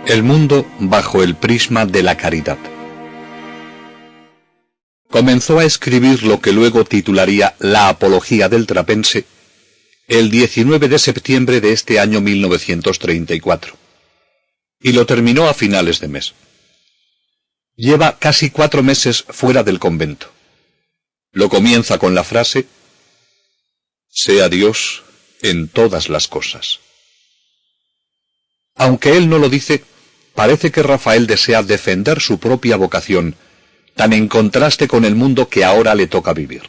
El mundo bajo el prisma de la caridad. Comenzó a escribir lo que luego titularía La Apología del Trapense el 19 de septiembre de este año 1934, y lo terminó a finales de mes. Lleva casi 4 meses fuera del convento. Lo comienza con la frase: «Sea Dios en todas las cosas». Aunque él no lo dice, parece que Rafael desea defender su propia vocación, tan en contraste con el mundo que ahora le toca vivir.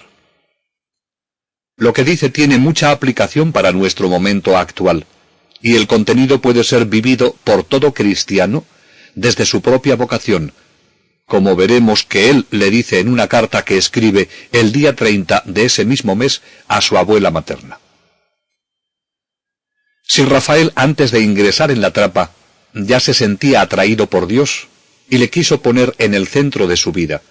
Lo que dice tiene mucha aplicación para nuestro momento actual, y el contenido puede ser vivido por todo cristiano desde su propia vocación, como veremos que él le dice en una carta que escribe el día 30 de ese mismo mes a su abuela materna. Si Rafael, antes de ingresar en la trapa, ya se sentía atraído por Dios y le quiso poner en el centro de su vida,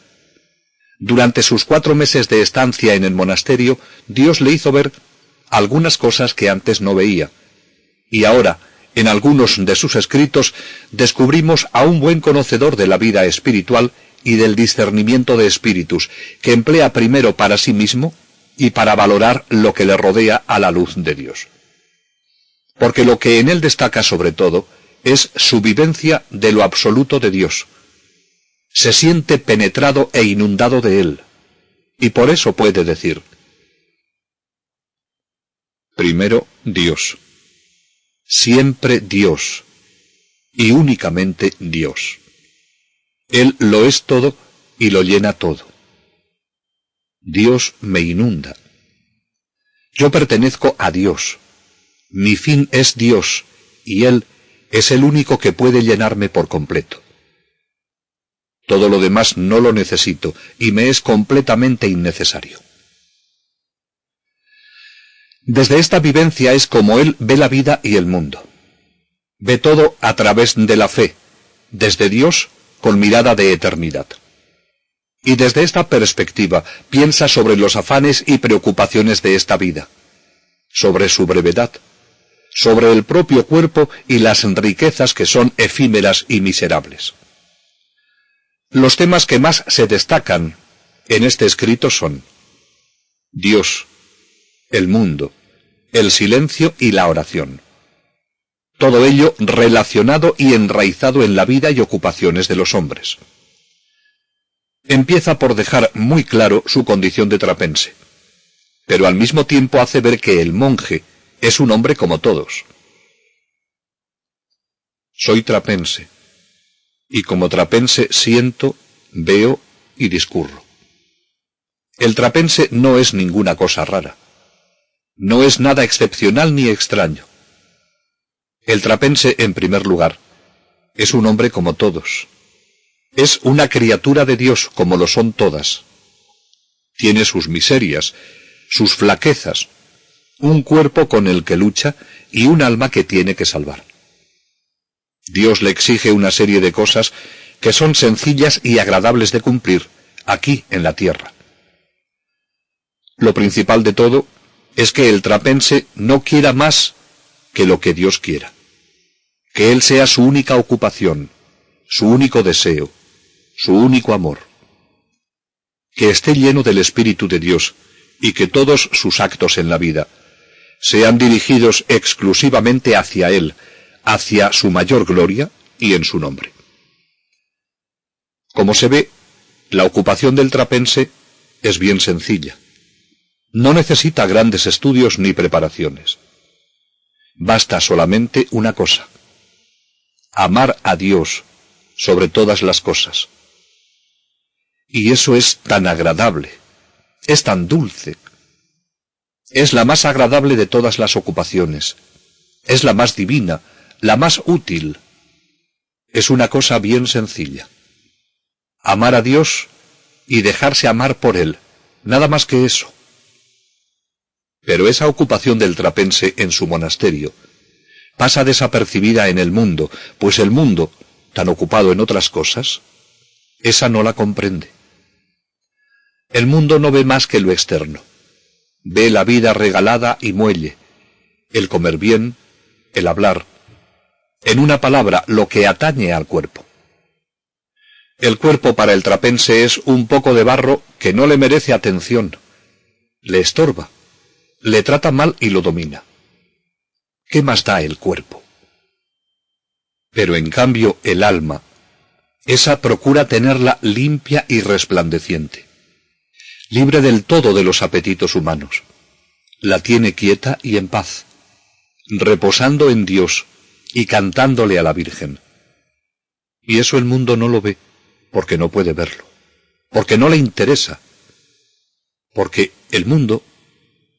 durante sus 4 meses de estancia en el monasterio, Dios le hizo ver algunas cosas que antes no veía, y ahora, en algunos de sus escritos, descubrimos a un buen conocedor de la vida espiritual y del discernimiento de espíritus, que emplea primero para sí mismo y para valorar lo que le rodea a la luz de Dios. Porque lo que en él destaca sobre todo es su vivencia de lo absoluto de Dios. Se siente penetrado e inundado de él, y por eso puede decir: primero Dios, siempre Dios, y únicamente Dios. Él lo es todo y lo llena todo. Dios me inunda. Yo pertenezco a Dios. Mi fin es Dios, y Él es el único que puede llenarme por completo. Todo lo demás no lo necesito, y me es completamente innecesario. Desde esta vivencia es como él ve la vida y el mundo. Ve todo a través de la fe, desde Dios, con mirada de eternidad. Y desde esta perspectiva piensa sobre los afanes y preocupaciones de esta vida, sobre su brevedad, sobre el propio cuerpo y las riquezas que son efímeras y miserables. Los temas que más se destacan en este escrito son Dios, el mundo, el silencio y la oración. Todo ello relacionado y enraizado en la vida y ocupaciones de los hombres. Empieza por dejar muy claro su condición de trapense, pero al mismo tiempo hace ver que el monje es un hombre como todos. Soy trapense, y como trapense siento, veo y discurro. El trapense no es ninguna cosa rara. No es nada excepcional ni extraño. El trapense, en primer lugar, es un hombre como todos. Es una criatura de Dios como lo son todas. Tiene sus miserias, sus flaquezas, un cuerpo con el que lucha y un alma que tiene que salvar. Dios le exige una serie de cosas que son sencillas y agradables de cumplir aquí en la tierra. Lo principal de todo es que el trapense no quiera más que lo que Dios quiera, que Él sea su única ocupación, su único deseo, su único amor, que esté lleno del Espíritu de Dios y que todos sus actos en la vida sean dirigidos exclusivamente hacia Él, hacia su mayor gloria y en su nombre. Como se ve, la ocupación del trapense es bien sencilla. No necesita grandes estudios ni preparaciones. Basta solamente una cosa: amar a Dios sobre todas las cosas. Y eso es tan agradable, es tan dulce. Es la más agradable de todas las ocupaciones. Es la más divina, la más útil. Es una cosa bien sencilla. Amar a Dios y dejarse amar por Él, nada más que eso. Pero esa ocupación del trapense en su monasterio pasa desapercibida en el mundo, pues el mundo, tan ocupado en otras cosas, esa no la comprende. El mundo no ve más que lo externo. Ve la vida regalada y muelle, el comer bien, el hablar, En una palabra, lo que atañe al cuerpo. El cuerpo para el trapense es un poco de barro que no le merece atención, le estorba, le trata mal y lo domina. ¿Qué más da el cuerpo? Pero en cambio el alma, esa procura tenerla limpia y resplandeciente, libre del todo de los apetitos humanos. La tiene quieta y en paz, reposando en Dios y cantándole a la Virgen. Y eso el mundo no lo ve, porque no puede verlo, porque no le interesa, porque el mundo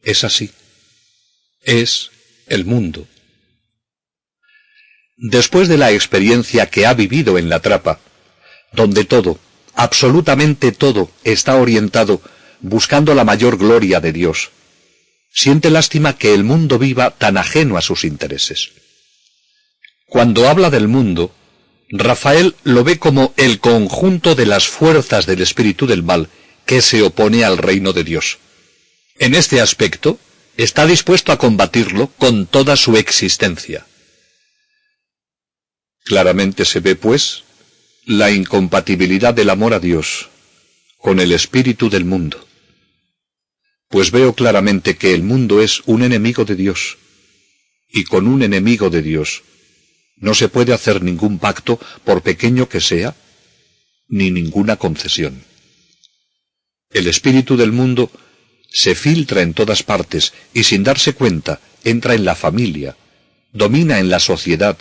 es así, es el mundo. Después de la experiencia que ha vivido en la trapa, donde todo, absolutamente todo, está orientado buscando la mayor gloria de Dios, siente lástima que el mundo viva tan ajeno a sus intereses. Cuando habla del mundo, Rafael lo ve como el conjunto de las fuerzas del espíritu del mal que se opone al reino de Dios. En este aspecto, está dispuesto a combatirlo con toda su existencia. Claramente se ve, pues, la incompatibilidad del amor a Dios con el espíritu del mundo. Pues veo claramente que el mundo es un enemigo de Dios, y con un enemigo de Dios no se puede hacer ningún pacto, por pequeño que sea, ni ninguna concesión. El espíritu del mundo se filtra en todas partes y sin darse cuenta entra en la familia, domina en la sociedad,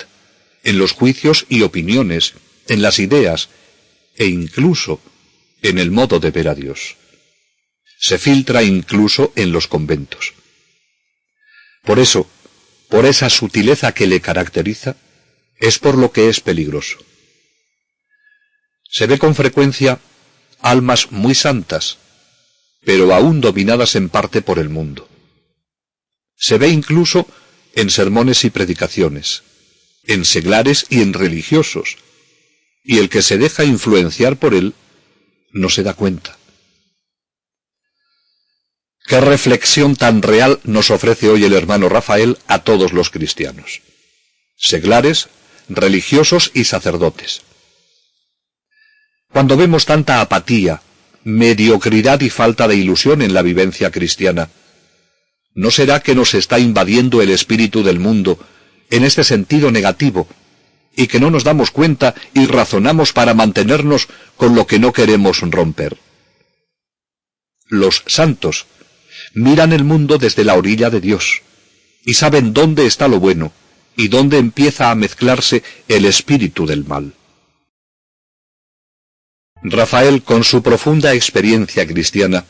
en los juicios y opiniones, en las ideas e incluso en el modo de ver a Dios. Se filtra incluso en los conventos. Por eso, por esa sutileza que le caracteriza, es por lo que es peligroso. Se ve con frecuencia almas muy santas, pero aún dominadas en parte por el mundo. Se ve incluso en sermones y predicaciones, en seglares y en religiosos, y el que se deja influenciar por él no se da cuenta. ¿Qué reflexión tan real nos ofrece hoy el hermano Rafael a todos los cristianos? Seglares, religiosos y sacerdotes. Cuando vemos tanta apatía, mediocridad y falta de ilusión en la vivencia cristiana, ¿no será que nos está invadiendo el espíritu del mundo en este sentido negativo, y que no nos damos cuenta y razonamos para mantenernos con lo que no queremos romper? Los santos miran el mundo desde la orilla de Dios, y saben dónde está lo bueno, y dónde empieza a mezclarse el espíritu del mal. Rafael, con su profunda experiencia cristiana,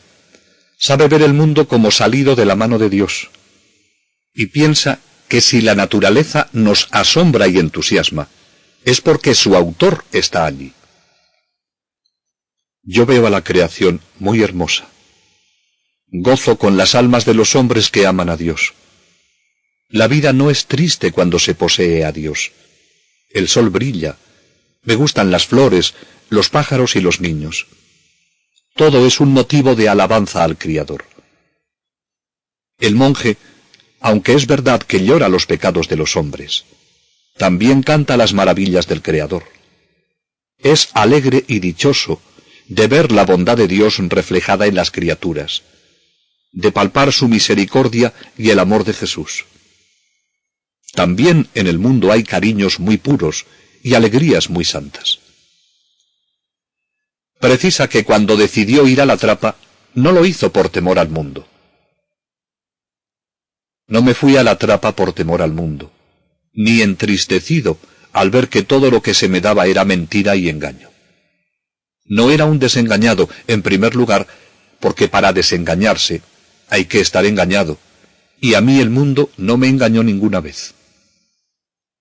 sabe ver el mundo como salido de la mano de Dios, y piensa que si la naturaleza nos asombra y entusiasma, es porque su autor está allí. Yo veo a la creación muy hermosa. Gozo con las almas de los hombres que aman a Dios. La vida no es triste cuando se posee a Dios. El sol brilla. Me gustan las flores, los pájaros y los niños. Todo es un motivo de alabanza al Criador. El monje, aunque es verdad que llora los pecados de los hombres, también canta las maravillas del Creador. Es alegre y dichoso de ver la bondad de Dios reflejada en las criaturas, de palpar su misericordia y el amor de Jesús. También en el mundo hay cariños muy puros y alegrías muy santas. Precisa que cuando decidió ir a la trapa, no lo hizo por temor al mundo. No me fui a la trapa por temor al mundo, ni entristecido al ver que todo lo que se me daba era mentira y engaño. No era un desengañado, en primer lugar, porque para desengañarse hay que estar engañado, y a mí el mundo no me engañó ninguna vez.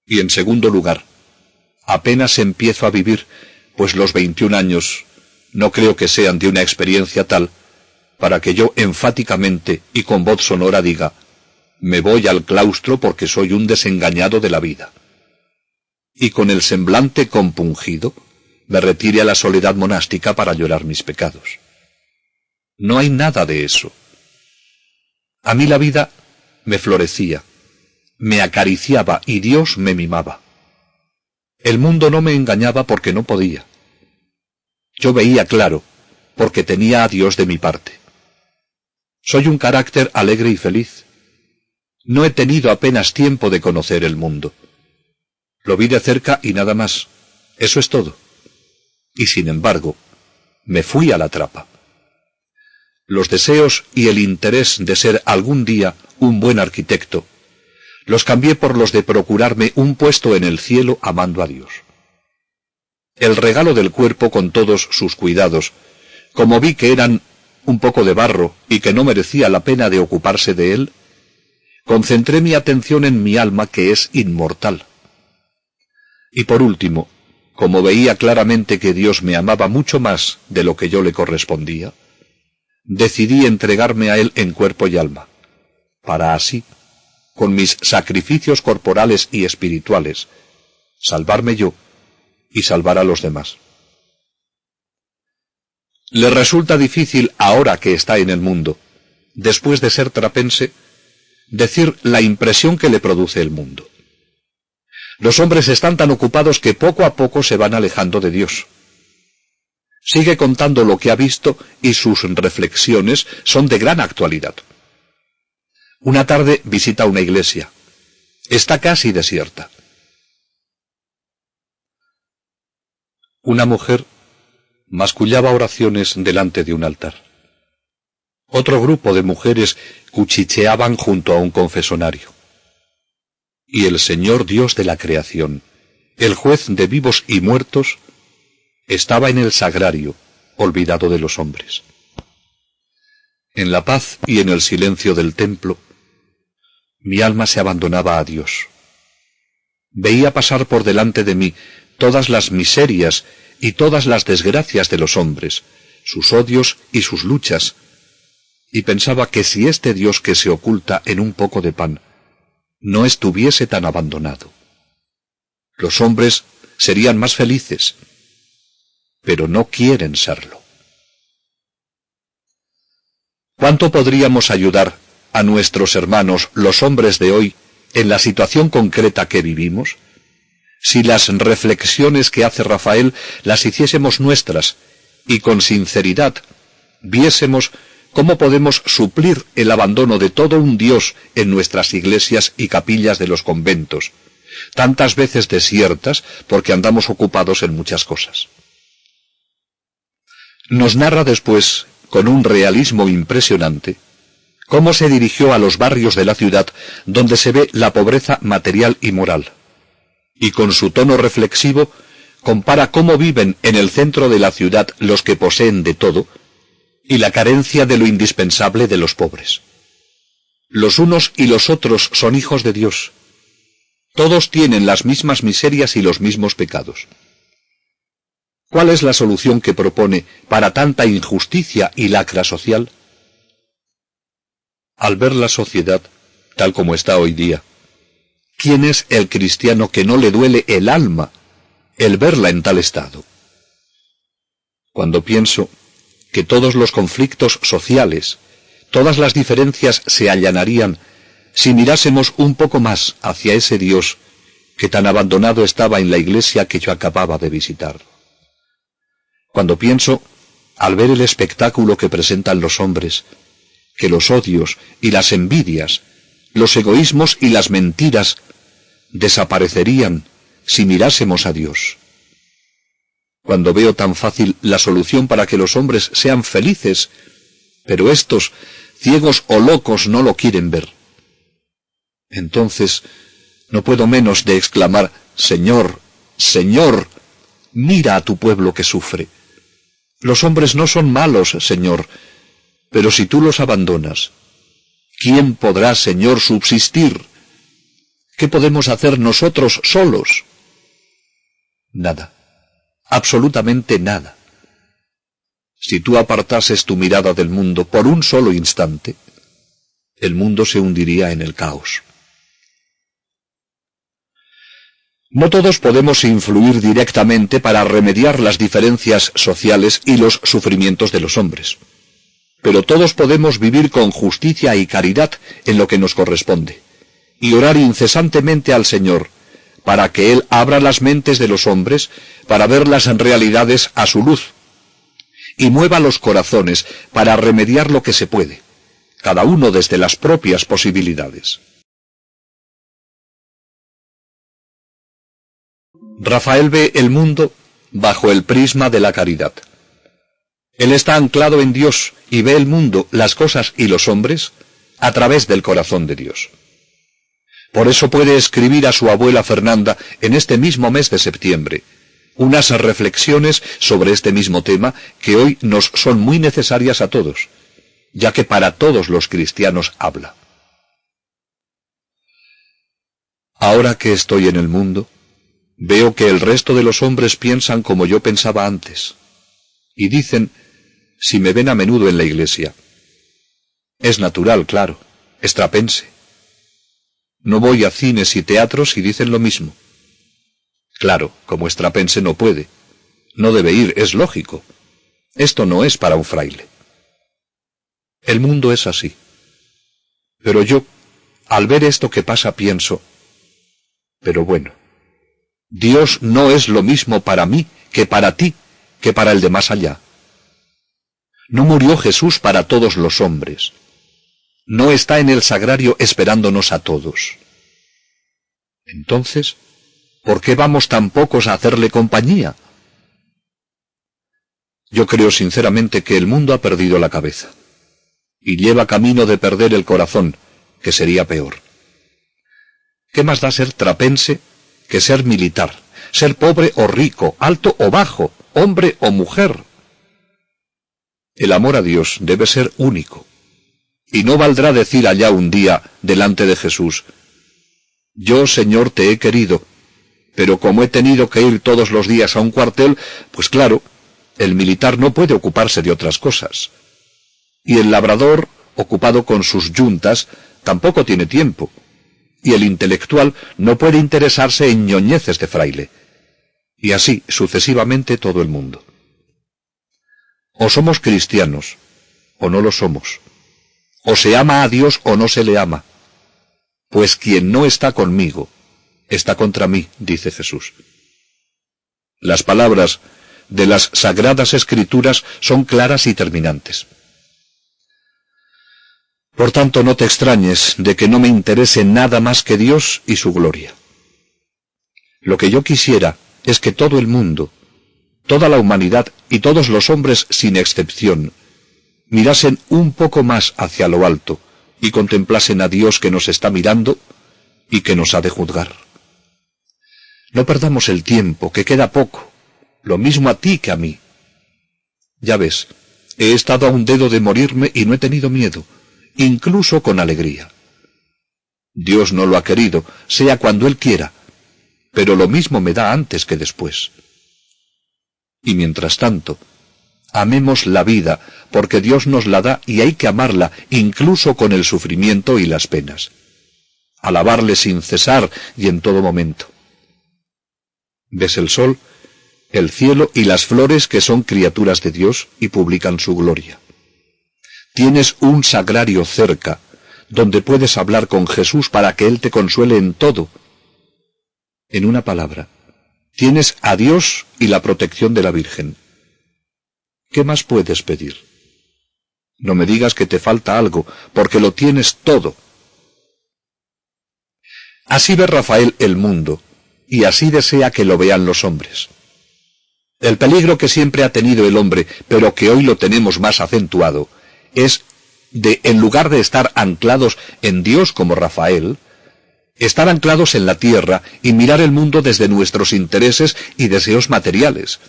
Y en segundo lugar, apenas empiezo a vivir, pues los 21 años no creo que sean de una experiencia tal para que yo enfáticamente y con voz sonora diga: me voy al claustro porque soy un desengañado de la vida. Y con el semblante compungido me retire a la soledad monástica para llorar mis pecados. No hay nada de eso. A mí la vida me florecía, me acariciaba y Dios me mimaba. El mundo no me engañaba porque no podía. Yo veía claro, porque tenía a Dios de mi parte. Soy un carácter alegre y feliz. No he tenido apenas tiempo de conocer el mundo. Lo vi de cerca y nada más. Eso es todo. Y sin embargo, me fui a la trapa. Los deseos y el interés de ser algún día un buen arquitecto, los cambié por los de procurarme un puesto en el cielo amando a Dios. El regalo del cuerpo con todos sus cuidados, como vi que eran un poco de barro y que no merecía la pena de ocuparse de él, concentré mi atención en mi alma que es inmortal. Y por último, como veía claramente que Dios me amaba mucho más de lo que yo le correspondía, decidí entregarme a Él en cuerpo y alma, para así, con mis sacrificios corporales y espirituales, salvarme yo y salvar a los demás. Le resulta difícil, ahora que está en el mundo, después de ser trapense, decir la impresión que le produce el mundo. Los hombres están tan ocupados que poco a poco se van alejando de Dios. Sigue contando lo que ha visto y sus reflexiones son de gran actualidad. Una tarde visita una iglesia. Está casi desierta. Una mujer mascullaba oraciones delante de un altar. Otro grupo de mujeres cuchicheaban junto a un confesonario. Y el Señor Dios de la creación, el juez de vivos y muertos, estaba en el sagrario, olvidado de los hombres. En la paz y en el silencio del templo, mi alma se abandonaba a Dios. Veía pasar por delante de mí todas las miserias y todas las desgracias de los hombres, sus odios y sus luchas, y pensaba que si este Dios que se oculta en un poco de pan no estuviese tan abandonado, los hombres serían más felices, pero no quieren serlo. ¿Cuánto podríamos ayudar a nuestros hermanos, los hombres de hoy, en la situación concreta que vivimos, si las reflexiones que hace Rafael las hiciésemos nuestras y con sinceridad viésemos cómo podemos suplir el abandono de todo un Dios en nuestras iglesias y capillas de los conventos, tantas veces desiertas porque andamos ocupados en muchas cosas? Nos narra después, con un realismo impresionante, cómo se dirigió a los barrios de la ciudad donde se ve la pobreza material y moral, y con su tono reflexivo compara cómo viven en el centro de la ciudad los que poseen de todo y la carencia de lo indispensable de los pobres. Los unos y los otros son hijos de Dios. Todos tienen las mismas miserias y los mismos pecados. ¿Cuál es la solución que propone para tanta injusticia y lacra social? Al ver la sociedad tal como está hoy día, ¿quién es el cristiano que no le duele el alma el verla en tal estado? Cuando pienso que todos los conflictos sociales, todas las diferencias se allanarían si mirásemos un poco más hacia ese Dios que tan abandonado estaba en la iglesia que yo acababa de visitar. Cuando pienso, al ver el espectáculo que presentan los hombres, que los odios y las envidias, los egoísmos y las mentiras desaparecerían si mirásemos a Dios. Cuando veo tan fácil la solución para que los hombres sean felices, pero estos, ciegos o locos, no lo quieren ver, entonces no puedo menos de exclamar: Señor, Señor, mira a tu pueblo que sufre. Los hombres no son malos, Señor, pero si tú los abandonas, ¿quién podrá, Señor, subsistir? ¿Qué podemos hacer nosotros solos? Nada, absolutamente nada. Si tú apartases tu mirada del mundo por un solo instante, el mundo se hundiría en el caos. No todos podemos influir directamente para remediar las diferencias sociales y los sufrimientos de los hombres, pero todos podemos vivir con justicia y caridad en lo que nos corresponde, y orar incesantemente al Señor para que Él abra las mentes de los hombres para ver las realidades a su luz, y mueva los corazones para remediar lo que se puede, cada uno desde las propias posibilidades. Rafael ve el mundo bajo el prisma de la caridad. Él está anclado en Dios y ve el mundo, las cosas y los hombres a través del corazón de Dios. Por eso puede escribir a su abuela Fernanda en este mismo mes de septiembre unas reflexiones sobre este mismo tema que hoy nos son muy necesarias a todos, ya que para todos los cristianos habla. Ahora que estoy en el mundo, veo que el resto de los hombres piensan como yo pensaba antes, y dicen, si me ven a menudo en la iglesia, es natural, claro, estrapense. No voy a cines y teatros y dicen lo mismo. Claro, como estrapense no puede. No debe ir, es lógico. Esto no es para un fraile. El mundo es así. Pero yo, al ver esto que pasa, pienso, pero bueno, Dios no es lo mismo para mí que para ti, que para el de más allá. No murió Jesús para todos los hombres. No está en el sagrario esperándonos a todos. Entonces, ¿por qué vamos tan pocos a hacerle compañía? Yo creo sinceramente que el mundo ha perdido la cabeza y lleva camino de perder el corazón, que sería peor. ¿Qué más da ser trapense que ser militar, ser pobre o rico, alto o bajo, hombre o mujer? El amor a Dios debe ser único, y no valdrá decir allá un día, delante de Jesús, yo, Señor, te he querido, pero como he tenido que ir todos los días a un cuartel, pues claro, el militar no puede ocuparse de otras cosas. Y el labrador, ocupado con sus yuntas, tampoco tiene tiempo. Y el intelectual no puede interesarse en ñoñeces de fraile. Y así, sucesivamente, todo el mundo. O somos cristianos, o no lo somos. O se ama a Dios o no se le ama. Pues quien no está conmigo, está contra mí, dice Jesús. Las palabras de las Sagradas Escrituras son claras y terminantes. Por tanto, no te extrañes de que no me interese nada más que Dios y su gloria. Lo que yo quisiera es que todo el mundo, toda la humanidad y todos los hombres sin excepción, mirasen un poco más hacia lo alto y contemplasen a Dios que nos está mirando y que nos ha de juzgar. No perdamos el tiempo, que queda poco, lo mismo a ti que a mí. Ya ves, he estado a un dedo de morirme y no he tenido miedo, incluso con alegría. Dios no lo ha querido, sea cuando Él quiera, pero lo mismo me da antes que después. Y mientras tanto, amemos la vida, porque Dios nos la da y hay que amarla, incluso con el sufrimiento y las penas. Alabarle sin cesar y en todo momento. ¿Ves el sol, el cielo y las flores que son criaturas de Dios y publican su gloria? Tienes un sagrario cerca, donde puedes hablar con Jesús para que Él te consuele en todo. En una palabra, tienes a Dios y la protección de la Virgen. ¿Qué más puedes pedir? No me digas que te falta algo, porque lo tienes todo. Así ve Rafael el mundo, y así desea que lo vean los hombres. El peligro que siempre ha tenido el hombre, pero que hoy lo tenemos más acentuado, es de, en lugar de estar anclados en Dios como Rafael, estar anclados en la tierra y mirar el mundo desde nuestros intereses y deseos materiales.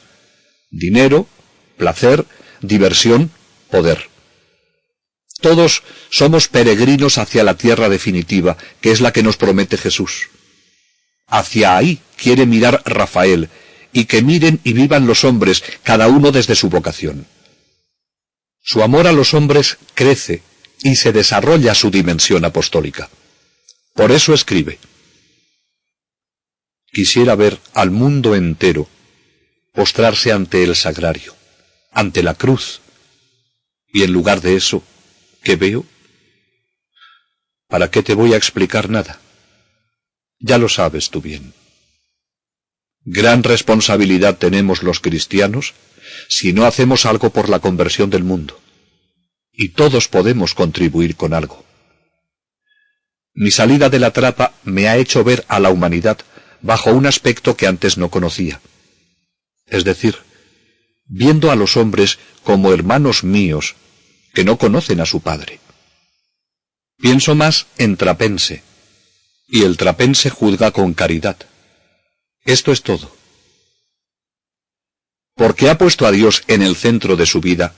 Dinero, placer, diversión, poder. Todos somos peregrinos hacia la tierra definitiva, que es la que nos promete Jesús. Hacia ahí quiere mirar Rafael, y que miren y vivan los hombres, cada uno desde su vocación. Su amor a los hombres crece y se desarrolla su dimensión apostólica. Por eso escribe: quisiera ver al mundo entero postrarse ante el sagrario, ante la cruz, y en lugar de eso, ¿qué veo? ¿Para qué te voy a explicar nada? Ya lo sabes tú bien. Gran responsabilidad tenemos los cristianos si no hacemos algo por la conversión del mundo. Y todos podemos contribuir con algo. Mi salida de la trapa me ha hecho ver a la humanidad bajo un aspecto que antes no conocía. Es decir, viendo a los hombres como hermanos míos que no conocen a su padre. Pienso más en Trapense, y el trapense juzga con caridad. Esto es todo. Porque ha puesto a Dios en el centro de su vida,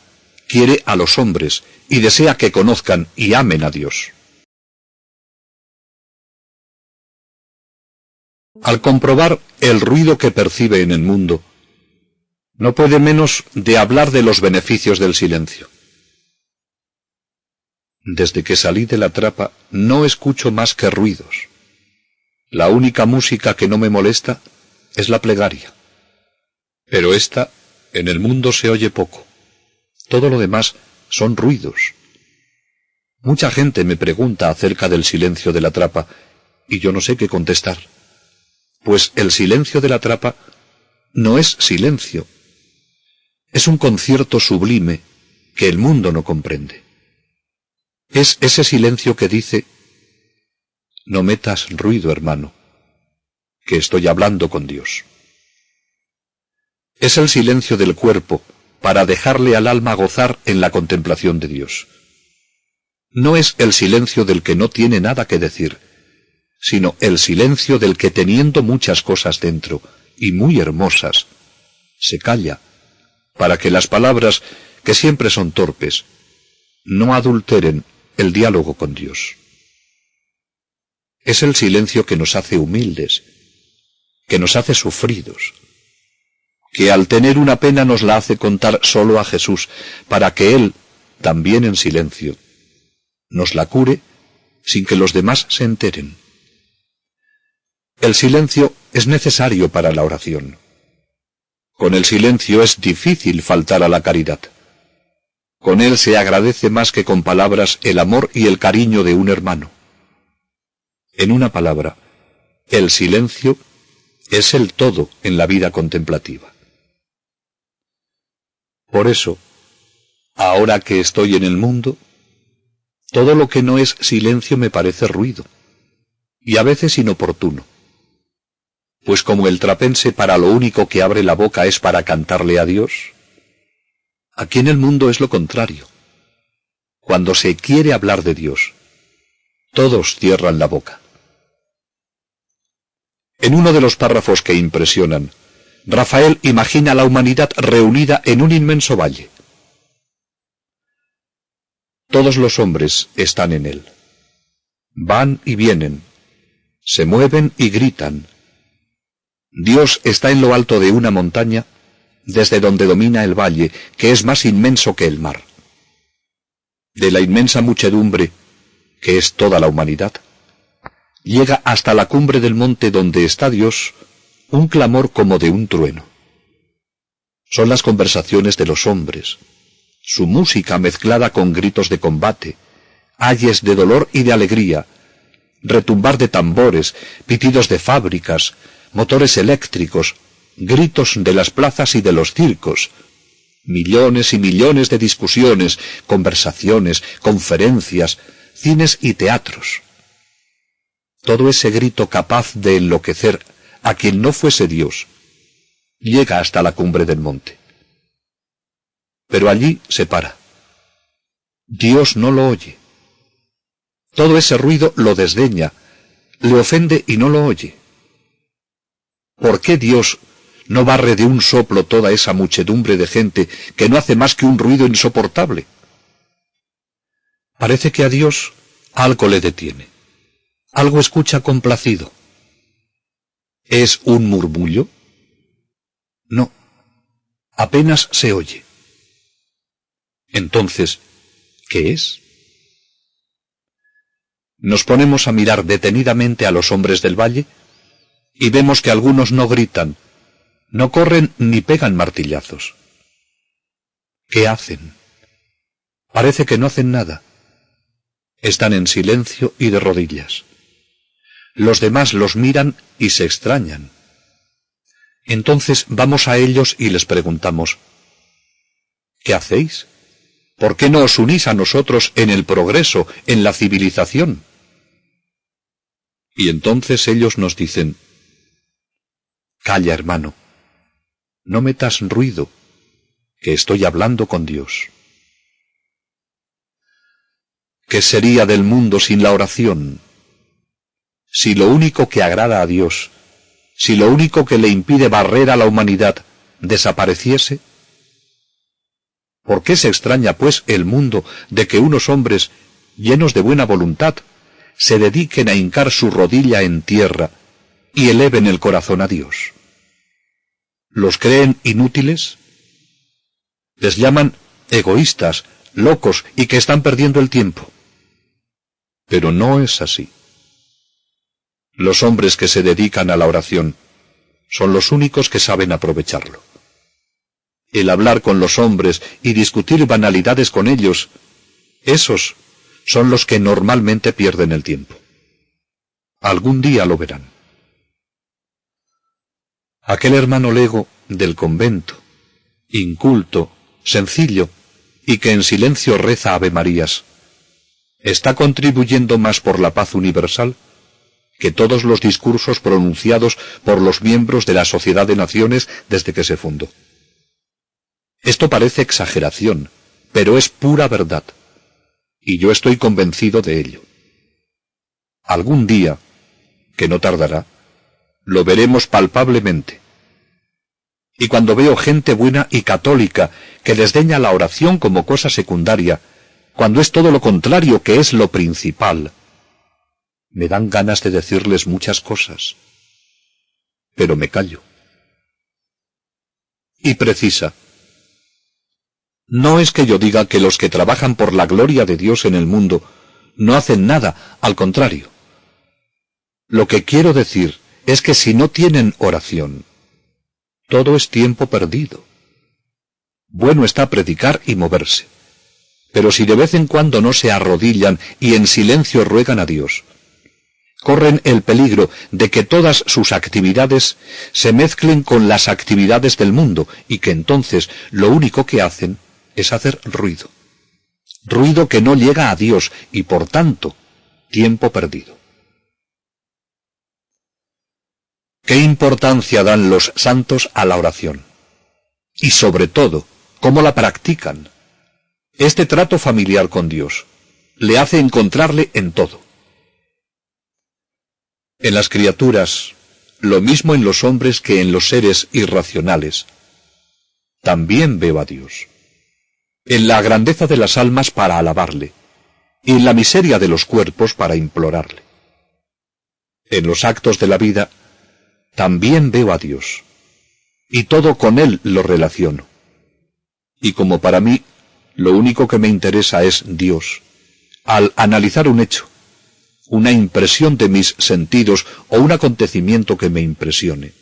quiere a los hombres y desea que conozcan y amen a Dios. Al comprobar el ruido que percibe en el mundo, no puede menos de hablar de los beneficios del silencio. Desde que salí de la trapa no escucho más que ruidos. La única música que no me molesta es la plegaria. Pero esta en el mundo se oye poco. Todo lo demás son ruidos. Mucha gente me pregunta acerca del silencio de la trapa y yo no sé qué contestar. Pues el silencio de la trapa no es silencio. Es un concierto sublime que el mundo no comprende. Es ese silencio que dice: no metas ruido, hermano, que estoy hablando con Dios. Es el silencio del cuerpo para dejarle al alma gozar en la contemplación de Dios. No es el silencio del que no tiene nada que decir, sino el silencio del que, teniendo muchas cosas dentro, y muy hermosas, se calla, para que las palabras, que siempre son torpes, no adulteren el diálogo con Dios. Es el silencio que nos hace humildes, que nos hace sufridos, que al tener una pena nos la hace contar solo a Jesús, para que Él, también en silencio, nos la cure sin que los demás se enteren. El silencio es necesario para la oración. Con el silencio es difícil faltar a la caridad. Con él se agradece más que con palabras el amor y el cariño de un hermano. En una palabra, el silencio es el todo en la vida contemplativa. Por eso, ahora que estoy en el mundo, todo lo que no es silencio me parece ruido, y a veces inoportuno. Pues como el trapense para lo único que abre la boca es para cantarle a Dios, aquí en el mundo es lo contrario. Cuando se quiere hablar de Dios, todos cierran la boca. En uno de los párrafos que impresionan, Rafael imagina a la humanidad reunida en un inmenso valle. Todos los hombres están en él. Van y vienen, se mueven y gritan. Dios está en lo alto de una montaña, desde donde domina el valle, que es más inmenso que el mar. De la inmensa muchedumbre, que es toda la humanidad, llega hasta la cumbre del monte donde está Dios un clamor como de un trueno. Son las conversaciones de los hombres, su música mezclada con gritos de combate, ayes de dolor y de alegría, retumbar de tambores, pitidos de fábricas, motores eléctricos, gritos de las plazas y de los circos, millones y millones de discusiones, conversaciones, conferencias, cines y teatros. Todo ese grito capaz de enloquecer a quien no fuese Dios llega hasta la cumbre del monte. Pero allí se para. Dios no lo oye. Todo ese ruido lo desdeña, le ofende y no lo oye. ¿Por qué Dios no barre de un soplo toda esa muchedumbre de gente que no hace más que un ruido insoportable? Parece que a Dios algo le detiene. Algo escucha complacido. ¿Es un murmullo? No, apenas se oye. Entonces, ¿qué es? Nos ponemos a mirar detenidamente a los hombres del valle y vemos que algunos no gritan, no corren ni pegan martillazos. ¿Qué hacen? Parece que no hacen nada. Están en silencio y de rodillas. Los demás los miran y se extrañan. Entonces vamos a ellos y les preguntamos, ¿qué hacéis? ¿Por qué no os unís a nosotros en el progreso, en la civilización? Y entonces ellos nos dicen, calla, hermano, no metas ruido, que estoy hablando con Dios. ¿Qué sería del mundo sin la oración? Si lo único que agrada a Dios, si lo único que le impide barrer a la humanidad desapareciese, ¿por qué se extraña, pues, el mundo de que unos hombres, llenos de buena voluntad, se dediquen a hincar su rodilla en tierra y eleven el corazón a Dios? ¿Los creen inútiles? Les llaman egoístas, locos y que están perdiendo el tiempo. Pero no es así. Los hombres que se dedican a la oración son los únicos que saben aprovecharlo. El hablar con los hombres y discutir banalidades con ellos, esos son los que normalmente pierden el tiempo. Algún día lo verán. Aquel hermano lego del convento, inculto, sencillo, y que en silencio reza Avemarías, está contribuyendo más por la paz universal que todos los discursos pronunciados por los miembros de la Sociedad de Naciones desde que se fundó. Esto parece exageración, pero es pura verdad, y yo estoy convencido de ello. Algún día, que no tardará, lo veremos palpablemente. Y cuando veo gente buena y católica que desdeña la oración como cosa secundaria, cuando es todo lo contrario que es lo principal, me dan ganas de decirles muchas cosas, pero me callo. Y precisa. No es que yo diga que los que trabajan por la gloria de Dios en el mundo no hacen nada, al contrario. Lo que quiero decir es que si no tienen oración, todo es tiempo perdido. Bueno está predicar y moverse, pero si de vez en cuando no se arrodillan y en silencio ruegan a Dios, corren el peligro de que todas sus actividades se mezclen con las actividades del mundo y que entonces lo único que hacen es hacer ruido. Ruido que no llega a Dios y por tanto, tiempo perdido. ¿Qué importancia dan los santos a la oración? Y sobre todo, ¿cómo la practican? Este trato familiar con Dios le hace encontrarle en todo. En las criaturas, lo mismo en los hombres que en los seres irracionales, también veo a Dios. En la grandeza de las almas para alabarle, y en la miseria de los cuerpos para implorarle. En los actos de la vida, también veo a Dios, y todo con Él lo relaciono. Y como para mí, lo único que me interesa es Dios, al analizar un hecho, una impresión de mis sentidos o un acontecimiento que me impresione,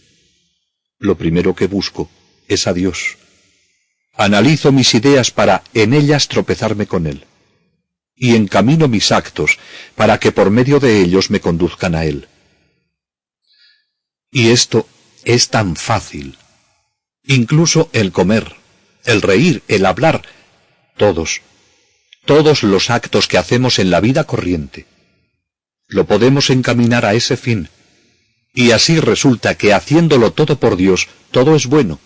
lo primero que busco es a Dios. Analizo mis ideas para en ellas tropezarme con Él, y encamino mis actos para que por medio de ellos me conduzcan a Él. Y esto es tan fácil. Incluso el comer, el reír, el hablar, todos los actos que hacemos en la vida corriente, lo podemos encaminar a ese fin. Y así resulta que haciéndolo todo por Dios, todo es bueno.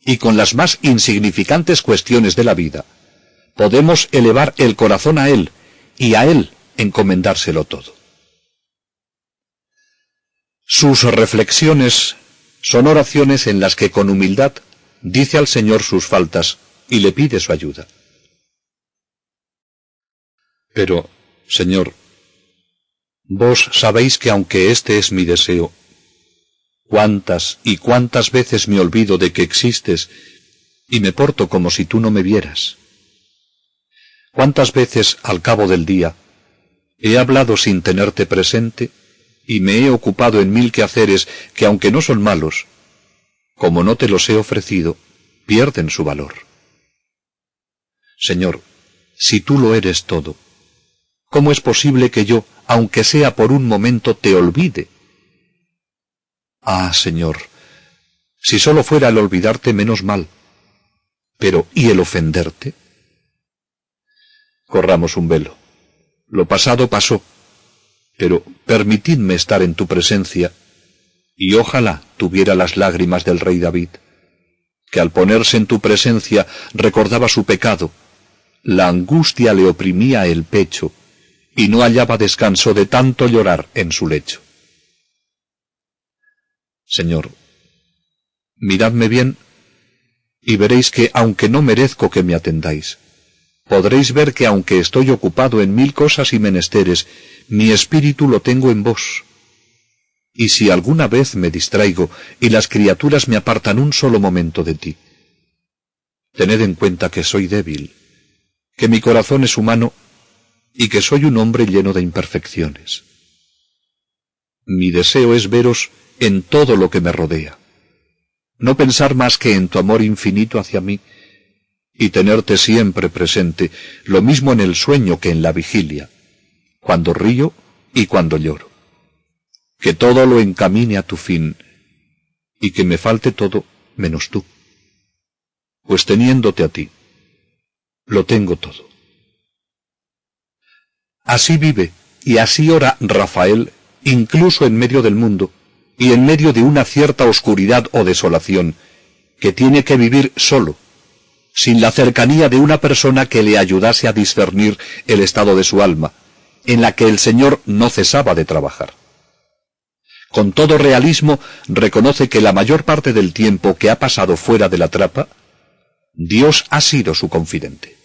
Y con las más insignificantes cuestiones de la vida, podemos elevar el corazón a Él y a Él encomendárselo todo. Sus reflexiones son oraciones en las que con humildad dice al Señor sus faltas y le pide su ayuda. Pero, Señor, vos sabéis que aunque este es mi deseo, cuántas y cuántas veces me olvido de que existes y me porto como si tú no me vieras. Cuántas veces al cabo del día he hablado sin tenerte presente y me he ocupado en mil quehaceres que aunque no son malos, como no te los he ofrecido, pierden su valor. Señor, si tú lo eres todo, ¿cómo es posible que yo, aunque sea por un momento, te olvide? Ah, Señor, Si solo fuera el olvidarte, menos mal. Pero, ¿y el ofenderte? Corramos un velo. Lo pasado pasó, pero permitidme estar en tu presencia, y ojalá tuviera las lágrimas del rey David, que al ponerse en tu presencia recordaba su pecado, la angustia le oprimía el pecho, y no hallaba descanso de tanto llorar en su lecho. Señor, miradme bien, y veréis que, aunque no merezco que me atendáis, podréis ver que aunque estoy ocupado en 1000 cosas y menesteres, mi espíritu lo tengo en vos. Y si alguna vez me distraigo y las criaturas me apartan un solo momento de ti, tened en cuenta que soy débil, que mi corazón es humano y que soy un hombre lleno de imperfecciones. Mi deseo es veros en todo lo que me rodea, no pensar más que en tu amor infinito hacia mí, y tenerte siempre presente, lo mismo en el sueño que en la vigilia, cuando río y cuando lloro. Que todo lo encamine a tu fin, y que me falte todo menos tú. Pues teniéndote a ti, lo tengo todo. Así vive y así ora Rafael, incluso en medio del mundo, y en medio de una cierta oscuridad o desolación, que tiene que vivir solo, sin la cercanía de una persona que le ayudase a discernir el estado de su alma, en la que el Señor no cesaba de trabajar. Con todo realismo reconoce que la mayor parte del tiempo que ha pasado fuera de la trapa, Dios ha sido su confidente.